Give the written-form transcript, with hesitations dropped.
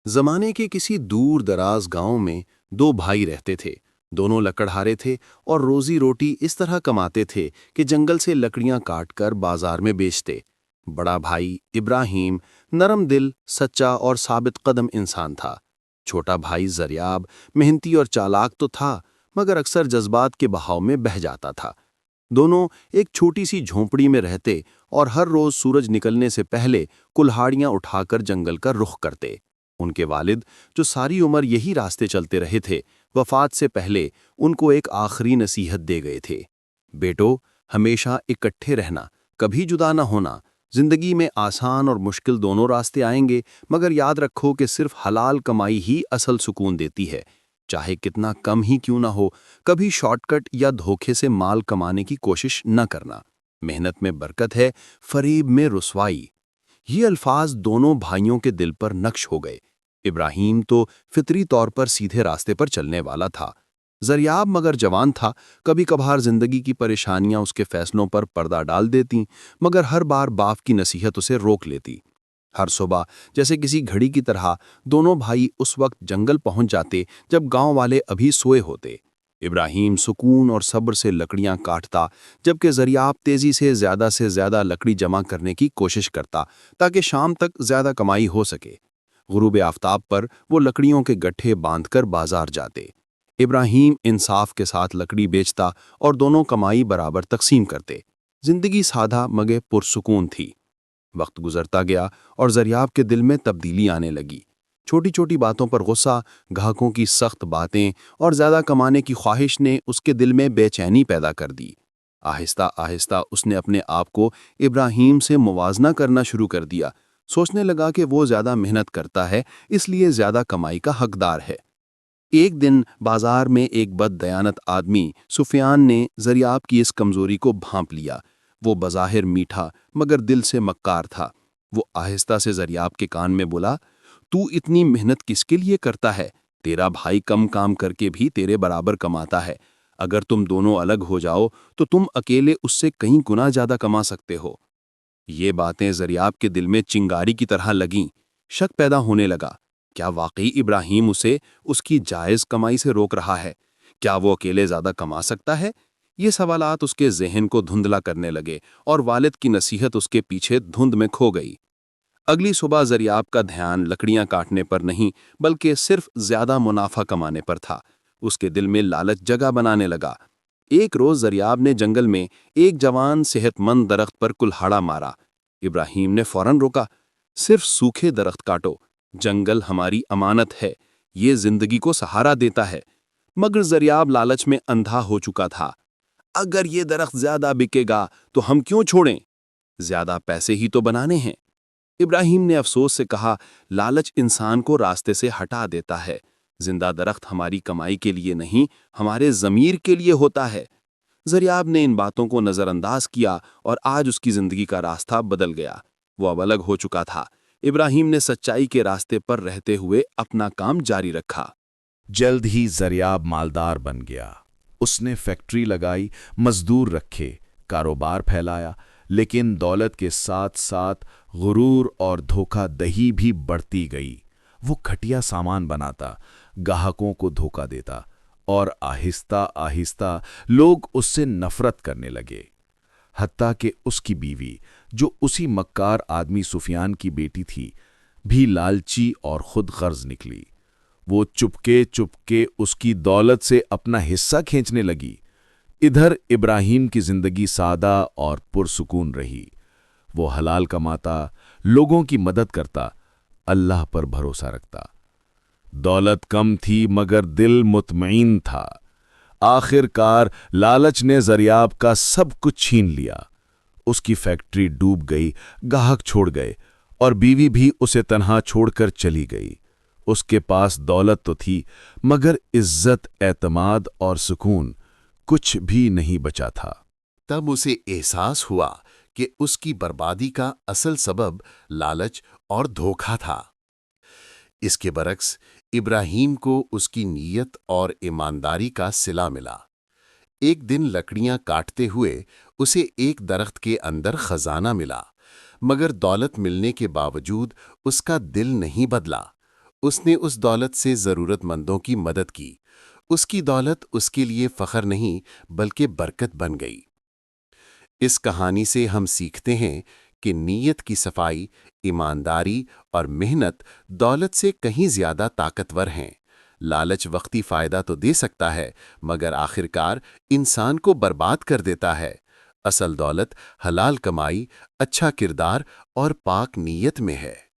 زمانے کے کسی دور دراز گاؤں میں دو بھائی رہتے تھے۔ دونوں لکڑہارے تھے اور روزی روٹی اس طرح کماتے تھے کہ جنگل سے لکڑیاں کاٹ کر بازار میں بیچتے۔ بڑا بھائی ابراہیم نرم دل، سچا اور ثابت قدم انسان تھا۔ چھوٹا بھائی زریاب محنتی اور چالاک تو تھا، مگر اکثر جذبات کے بہاؤ میں بہہ جاتا تھا۔ دونوں ایک چھوٹی سی جھونپڑی میں رہتے اور ہر روز سورج نکلنے سے پہلے کلہاڑیاں اٹھا کر جنگل کا رخ کرتے۔ ان کے والد، جو ساری عمر یہی راستے چلتے رہے تھے، وفات سے پہلے ان کو ایک آخری نصیحت دے گئے تھے: بیٹو، ہمیشہ اکٹھے رہنا، کبھی جدا نہ ہونا۔ زندگی میں آسان اور مشکل دونوں راستے آئیں گے، مگر یاد رکھو کہ صرف حلال کمائی ہی اصل سکون دیتی ہے، چاہے کتنا کم ہی کیوں نہ ہو۔ کبھی شارٹ کٹ یا دھوکے سے مال کمانے کی کوشش نہ کرنا۔ محنت میں برکت ہے، فریب میں رسوائی۔ یہ الفاظ دونوں بھائیوں کے دل پر نقش ہو گئے۔ ابراہیم تو فطری طور پر سیدھے راستے پر چلنے والا تھا۔ زریاب مگر جوان تھا، کبھی کبھار زندگی کی پریشانیاں اس کے فیصلوں پر پردہ ڈال دیتیں، مگر ہر بار باپ کی نصیحت اسے روک لیتی۔ ہر صبح جیسے کسی گھڑی کی طرح دونوں بھائی اس وقت جنگل پہنچ جاتے جب گاؤں والے ابھی سوئے ہوتے۔ ابراہیم سکون اور صبر سے لکڑیاں کاٹتا، جبکہ زریاب تیزی سے زیادہ لکڑی جمع کرنے کی کوشش کرتا تاکہ شام تک زیادہ کمائی ہو سکے۔ غروب آفتاب پر وہ لکڑیوں کے گٹھے باندھ کر بازار جاتے۔ ابراہیم انصاف کے ساتھ لکڑی بیچتا اور دونوں کمائی برابر تقسیم کرتے۔ زندگی سادہ مگر پرسکون تھی۔ وقت گزرتا گیا اور زریاب کے دل میں تبدیلی آنے لگی۔ چھوٹی چھوٹی باتوں پر غصہ، گاہکوں کی سخت باتیں اور زیادہ کمانے کی خواہش نے اس کے دل میں بے چینی پیدا کر دی۔ آہستہ آہستہ اس نے اپنے آپ کو ابراہیم سے موازنہ کرنا شروع کر دیا۔ سوچنے لگا کہ وہ زیادہ محنت کرتا ہے، اس لیے زیادہ کمائی کا حقدار ہے۔ ایک دن بازار میں ایک بد دیانت آدمی سفیان نے زریاب کی اس کمزوری کو بھانپ لیا۔ وہ بظاہر میٹھا مگر دل سے مکار تھا۔ وہ آہستہ سے زریاب کے کان میں بولا: تو اتنی محنت کس کے لیے کرتا ہے؟ تیرا بھائی کم کام کر کے بھی تیرے برابر کماتا ہے۔ اگر تم دونوں الگ ہو جاؤ تو تم اکیلے اس سے کئی گنا زیادہ کما سکتے ہو۔ یہ باتیں زریاب کے دل میں چنگاری کی طرح لگیں۔ شک پیدا ہونے لگا، کیا واقعی ابراہیم اسے اس کی جائز کمائی سے روک رہا ہے؟ کیا وہ اکیلے زیادہ کما سکتا ہے؟ یہ سوالات اس کے ذہن کو دھندلا کرنے لگے اور والد کی نصیحت اس کے پیچھے دھند میں کھو گئی۔ اگلی صبح زریاب کا دھیان لکڑیاں کاٹنے پر نہیں بلکہ صرف زیادہ منافع کمانے پر تھا۔ اس کے دل میں لالچ جگہ بنانے لگا۔ ایک روز زریاب نے جنگل میں ایک جوان صحت مند درخت پر کلہاڑا مارا۔ ابراہیم نے فوراً روکا: صرف سوکھے درخت کاٹو، جنگل ہماری امانت ہے، یہ زندگی کو سہارا دیتا ہے۔ مگر زریاب لالچ میں اندھا ہو چکا تھا۔ اگر یہ درخت زیادہ بکے گا تو ہم کیوں چھوڑیں؟ زیادہ پیسے ہی تو بنانے ہیں۔ ابراہیم نے افسوس سے کہا: لالچ انسان کو راستے سے ہٹا دیتا ہے۔ زندہ درخت ہماری کمائی کے لیے نہیں، ہمارے ضمیر کے لیے ہوتا ہے۔ زریاب نے ان باتوں کو نظر انداز کیا اور آج اس کی زندگی کا راستہ بدل گیا۔ وہ اب الگ ہو چکا تھا۔ ابراہیم نے سچائی کے راستے پر رہتے ہوئے اپنا کام جاری رکھا۔ جلد ہی زریاب مالدار بن گیا۔ اس نے فیکٹری لگائی، مزدور رکھے، کاروبار پھیلایا، لیکن دولت کے ساتھ ساتھ غرور اور دھوکہ دہی بھی بڑھتی گئی۔ وہ گھٹیا سامان بناتا، گاہکوں کو دھوکہ دیتا، اور آہستہ آہستہ لوگ اس سے نفرت کرنے لگے۔ حتیٰ کہ اس کی بیوی، جو اسی مکار آدمی سفیان کی بیٹی تھی، بھی لالچی اور خود غرض نکلی۔ وہ چپکے چپکے اس کی دولت سے اپنا حصہ کھینچنے لگی۔ ادھر ابراہیم کی زندگی سادہ اور پرسکون رہی۔ وہ حلال کماتا، لوگوں کی مدد کرتا، اللہ پر بھروسہ رکھتا۔ دولت کم تھی مگر دل مطمئن تھا۔ آخر کار لالچ نے زریاب کا سب کچھ چھین لیا۔ اس کی فیکٹری ڈوب گئی، گاہک چھوڑ گئے، اور بیوی بھی اسے تنہا چھوڑ کر چلی گئی۔ اس کے پاس دولت تو تھی، مگر عزت، اعتماد اور سکون کچھ بھی نہیں بچا تھا۔ تب اسے احساس ہوا کہ اس کی بربادی کا اصل سبب لالچ اور دھوکہ تھا۔ اس کے برعکس ابراہیم کو اس کی نیت اور ایمانداری کا صلہ ملا۔ ایک دن لکڑیاں کاٹتے ہوئے اسے ایک درخت کے اندر خزانہ ملا، مگر دولت ملنے کے باوجود اس کا دل نہیں بدلا۔ اس نے اس دولت سے ضرورت مندوں کی مدد کی۔ اس کی دولت اس کے لیے فخر نہیں بلکہ برکت بن گئی۔ اس کہانی سے ہم سیکھتے ہیں کہ نیت کی صفائی، ایمانداری اور محنت دولت سے کہیں زیادہ طاقتور ہیں۔ لالچ وقتی فائدہ تو دے سکتا ہے، مگر آخرکار انسان کو برباد کر دیتا ہے۔ اصل دولت حلال کمائی، اچھا کردار اور پاک نیت میں ہے۔